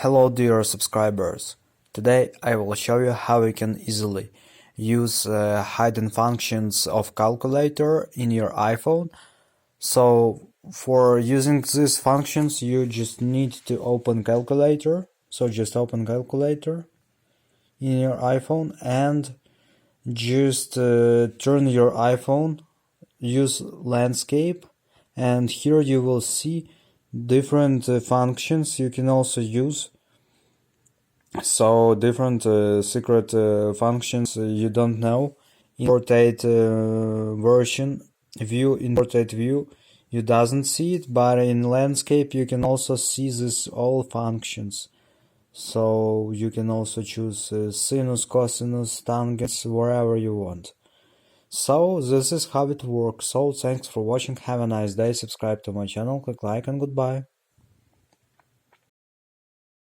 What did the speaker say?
Hello dear subscribers, today I will show you how you can easily use hidden functions of calculator in your iPhone. So for using these functions you just need to open calculator, so just open calculator in your iPhone and just turn your iPhone, use landscape, and here you will see different functions you can also use. So different secret functions you don't know. In portrait version view, in portrait view you doesn't see it, but in landscape you can also see this all functions. So you can also choose sinus, cosinus, tangents, wherever you want. So this is how it works. So thanks for watching, have a nice day, subscribe to my channel, click like, and goodbye.